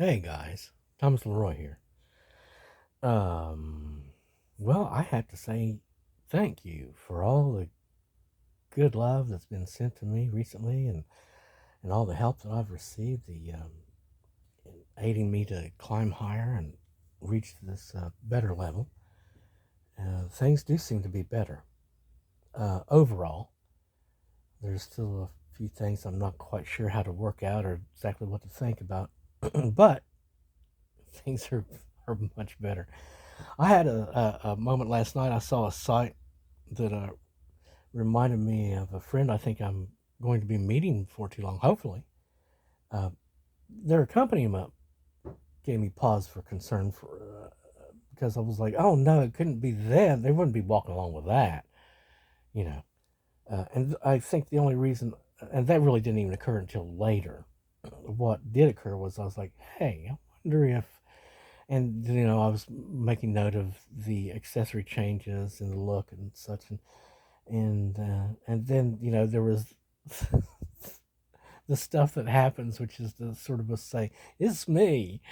Hey guys, Thomas Leroy here. Um, well, I have to say thank you for all the good love that's been sent to me recently, and all the help that I've received, in aiding me to climb higher and reach this better level. Things do seem to be better. Overall, there's still a few things I'm not quite sure how to work out or exactly what to think about, but things are much better. I had a moment last night. I saw a site that reminded me of a friend I think I'm going to be meeting before too long, hopefully. Uh, their accompaniment gave me pause for concern because I was like, oh no, it couldn't be them. They wouldn't be walking along with that, you know. And I think the only reason, and that really didn't even occur until later. What did occur was I was like, hey, I wonder if, and I was making note of the accessory changes and the look and such, and then there was the stuff that happens, which is the sort of a say it's me,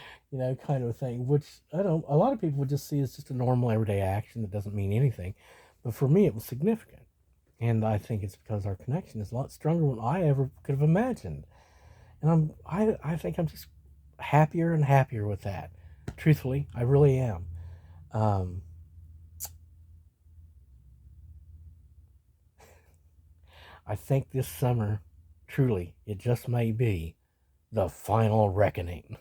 kind of thing, which I don't a lot of people would just see as just a normal everyday action that doesn't mean anything, but for me it was significant. And I think it's because our connection is a lot stronger than I ever could have imagined. And I think I'm just happier and happier with that. Truthfully, I really am. um, I think this summer, truly, it just may be the final reckoning.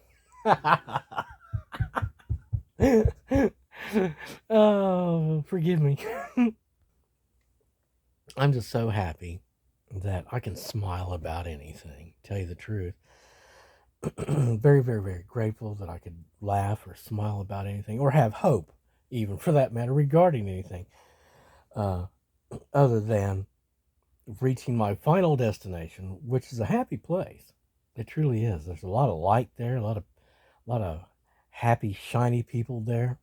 Oh, forgive me. I'm just so happy that I can smile about anything, tell you the truth. Very, very, very grateful that I could laugh or smile about anything or have hope, even for that matter, regarding anything uh, other than reaching my final destination, which is a happy place. It truly is. There's a lot of light there, a lot of happy, shiny people there.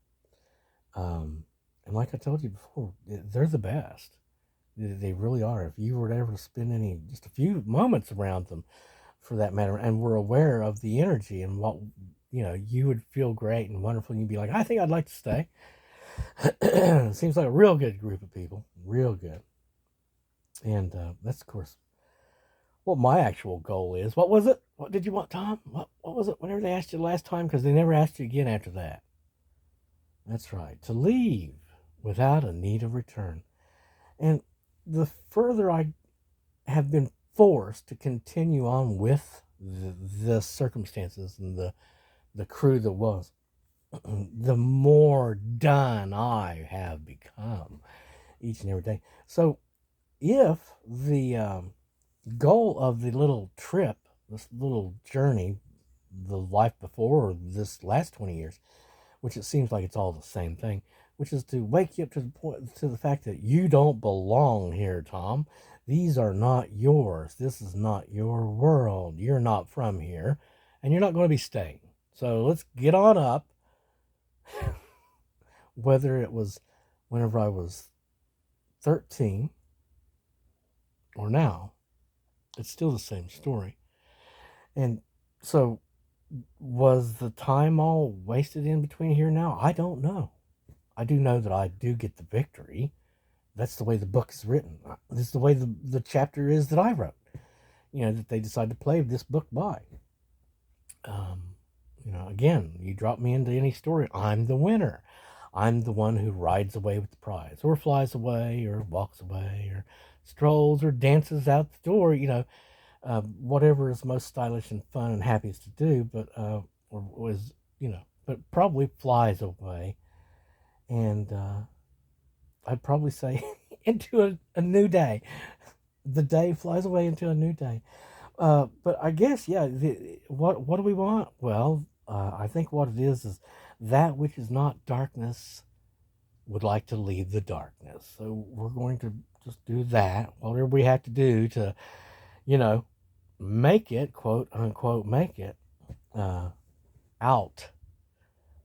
Um, and like I told you before, they're the best. They really are. If you were to ever spend just a few moments around them, for that matter, and were aware of the energy and what you would feel great and wonderful, and you'd be like, I think I'd like to stay. Seems like a real good group of people, real good. And that's of course what my actual goal is. What was it? What did you want, Tom? What was it? Whenever they asked you the last time, because they never asked you again after that. That's right, to leave without a need of return. And the further I have been forced to continue on with the circumstances and the crew that was, the more done I have become each and every day. So if the goal of the little trip, this little journey, the life before or this last 20 years, which it seems like it's all the same thing, which is to wake you up to the point, to the fact that you don't belong here, Tom. These are not yours. This is not your world. You're not from here, and you're not going to be staying. So let's get on up. Whether it was whenever I was 13 or now, it's still the same story. And so, was the time all wasted in between here now? I don't know. I do know that I do get the victory. That's the way the book is written. This is the way the chapter is that I wrote. That they decided to play this book by. Um, again, you drop me into any story, I'm the winner. I'm the one who rides away with the prize, or flies away, or walks away, or strolls, or dances out the door. Whatever is most stylish and fun and happiest to do, but or was but probably flies away, and I'd probably say into a new day. The day flies away into a new day. But I guess, yeah. What do we want? Well, I think what it is that which is not darkness would like to leave the darkness. So we're going to just do that. Whatever we have to do to, you know, make it, quote unquote, make it uh, out.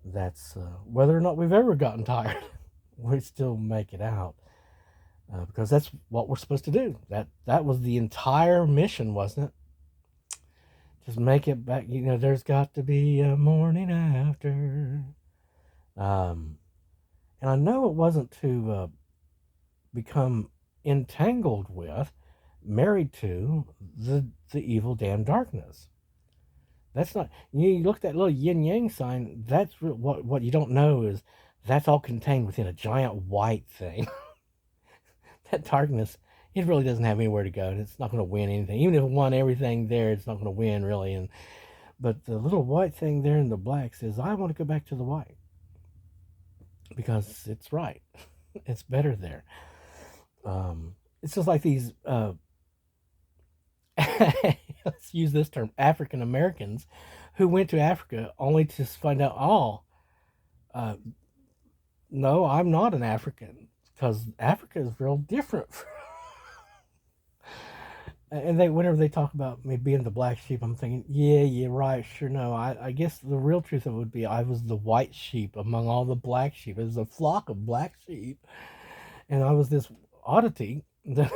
That's whether or not we've ever gotten tired, we still make it out. Because that's what we're supposed to do. That was the entire mission, wasn't it? Just make it back. There's got to be a morning after. And I know it wasn't to become entangled with, married to the evil damn darkness. That's not. You look at that little yin yang sign. That's what you don't know is that's all contained within a giant white thing. That darkness, it really doesn't have anywhere to go. It's not going to win anything. Even if it won everything there, it's not going to win really. But the little white thing there in the black says, "I want to go back to the white because it's right. It's better there." It's just like these. Let's use this term: African Americans who went to Africa only to find out, no, I'm not an African because Africa is real different. And whenever they talk about me being the black sheep, I'm thinking, yeah, right, sure, no. I guess the real truth of it would be I was the white sheep among all the black sheep. It was a flock of black sheep, and I was this oddity that,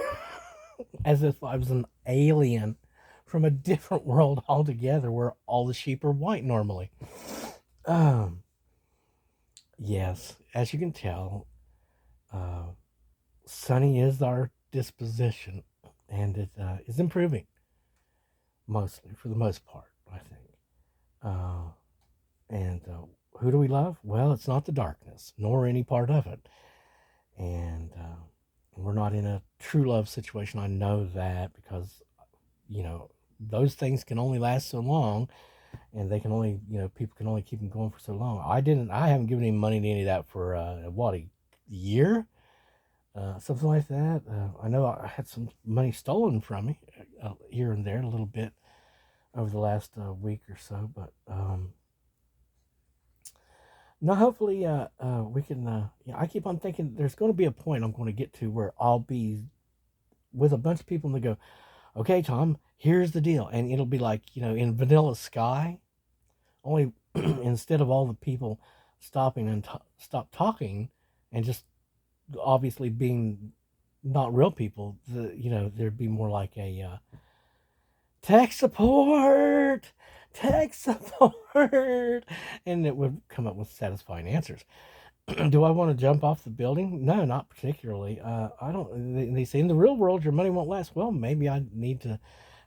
as if I was an alien from a different world altogether, where all the sheep are white normally. Yes, as you can tell, sunny is our disposition, and it is improving, mostly, for the most part, I think. And who do we love? Well, it's not the darkness, nor any part of it. And we're not in a true love situation. I know that because, those things can only last so long, and they can only, people can only keep them going for so long. I haven't given any money to any of that for, a year? Something like that. I know I had some money stolen from me here and there a little bit over the last week or so, but no, hopefully we can. I keep on thinking there's going to be a point I'm going to get to where I'll be with a bunch of people and they go, "Okay, Tom, here's the deal," and it'll be like in Vanilla Sky, only instead of all the people stopping and stop talking and just obviously being not real people, there'd be more like a tech support, and it would come up with satisfying answers. Do I want to jump off the building? No, not particularly. I don't. They say in the real world your money won't last. Well, maybe I need to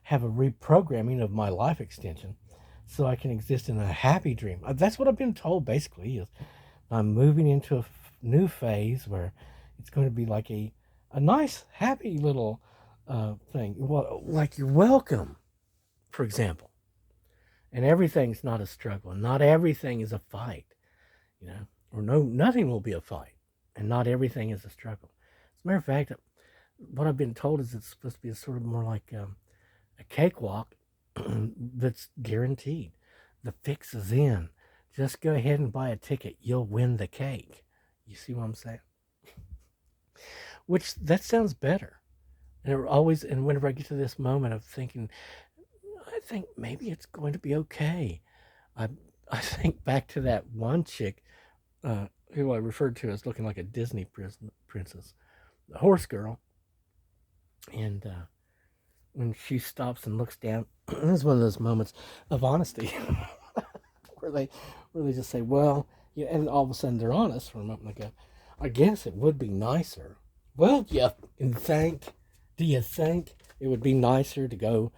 have a reprogramming of my life extension so I can exist in a happy dream. That's what I've been told. Basically, is I'm moving into a new phase where it's going to be like a nice, happy little thing. Well, like you're welcome, for example. And everything's not a struggle. And not everything is a fight, or nothing will be a fight. And not everything is a struggle. As a matter of fact, what I've been told is it's supposed to be sort of more like a cakewalk that's guaranteed. The fix is in. Just go ahead and buy a ticket. You'll win the cake. You see what I'm saying? Which, that sounds better. And whenever I get to this moment of thinking, I think maybe it's going to be okay. I think back to that one chick who I referred to as looking like a Disney princess, the horse girl. And when she stops and looks down, this is one of those moments of honesty where they just say, well, yeah, and all of a sudden they're honest for a moment. They go, I guess it would be nicer. Well, yeah, do you think it would be nicer to go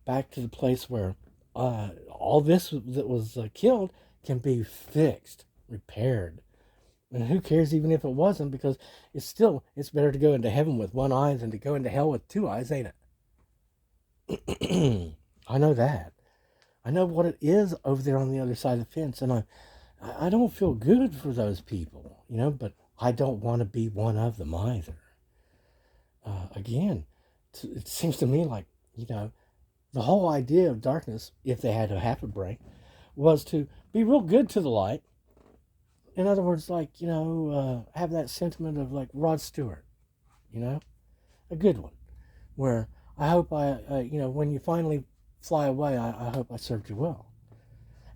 back to the place where all this that was killed can be fixed, repaired? And who cares even if it wasn't, because it's better to go into heaven with one eye than to go into hell with two eyes, ain't it? I know that. I know what it is over there on the other side of the fence, and I don't feel good for those people, but I don't want to be one of them either. Again, it seems to me like, the whole idea of darkness, if they had to have a brain, was to be real good to the light. In other words, like, have that sentiment of like Rod Stewart, a good one, where I hope when you finally fly away, I hope I served you well.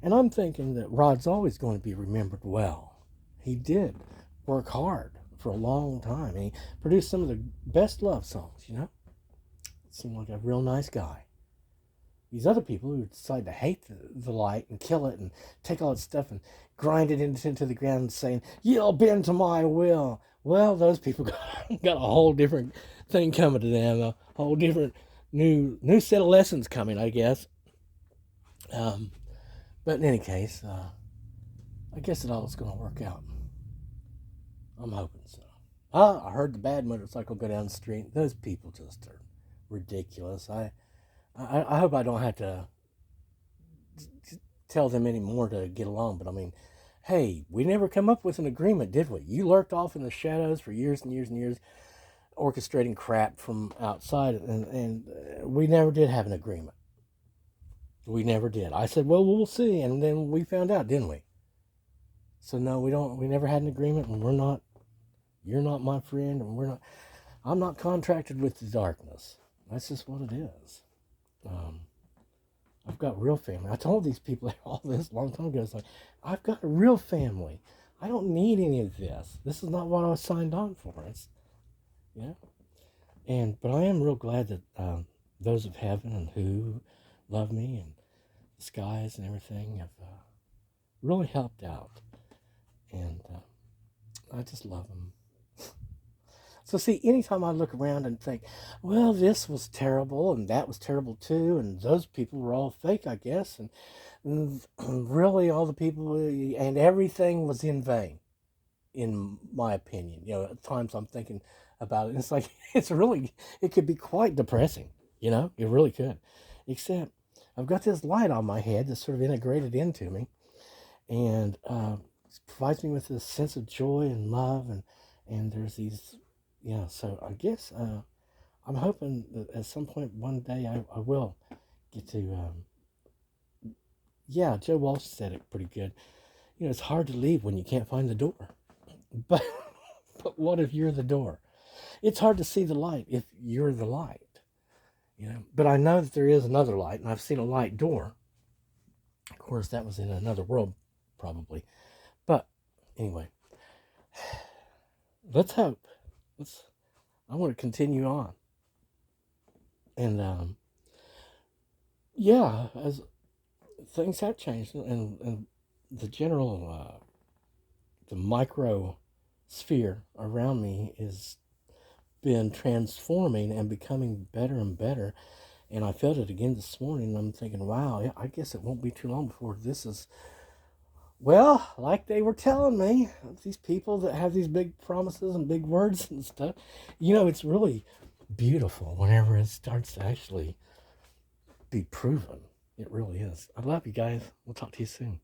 And I'm thinking that Rod's always going to be remembered well. He did work hard for a long time, and he produced some of the best love songs, Seemed like a real nice guy. these other people who decide to hate the light and kill it and take all its stuff and grind it into the ground, saying, "You'll bend to my will." Well, those people got a whole different thing coming to them, a whole different new set of lessons coming, I guess. Um, but in any case, I guess it all is going to work out. I'm hoping so. I heard the bad motorcycle go down the street. Those people just are ridiculous. I hope I don't have to tell them anymore to get along. But I mean, hey, we never come up with an agreement, did we? You lurked off in the shadows for years and years and years, orchestrating crap from outside, and we never did have an agreement. We never did. I said, well, we'll see, and then we found out, didn't we? So no, we don't. We never had an agreement, and we're not. You're not my friend, and we're not. I'm not contracted with the darkness. That's just what it is. Um, I've got real family. I told these people all this a long time ago. It's like, I've got a real family. I don't need any of this. This is not what I was signed on for. It's, yeah. But I am real glad that those of heaven and who love me and the skies and everything have really helped out. And I just love them. So see, anytime I look around and think, well, this was terrible and that was terrible too, and those people were all fake, I guess, and really all the people and everything was in vain, in my opinion. At times I'm thinking about it, and it's like it could be quite depressing. It really could. Except I've got this light on my head that's sort of integrated into me, and it provides me with this sense of joy and love, and there's these. Yeah, so I guess I'm hoping that at some point one day I will get to, yeah, Joe Walsh said it pretty good. It's hard to leave when you can't find the door. But, but what if you're the door? It's hard to see the light if you're the light, But I know that there is another light, and I've seen a light door. Of course, that was in another world, probably. But anyway, let's hope. I want to continue on. And yeah, as things have changed, and the general, the micro sphere around me is been transforming and becoming better and better. And I felt it again this morning. I'm thinking, wow, I guess it won't be too long before this is, well, like they were telling me, these people that have these big promises and big words and stuff, it's really beautiful whenever it starts to actually be proven. It really is. I love you guys. We'll talk to you soon.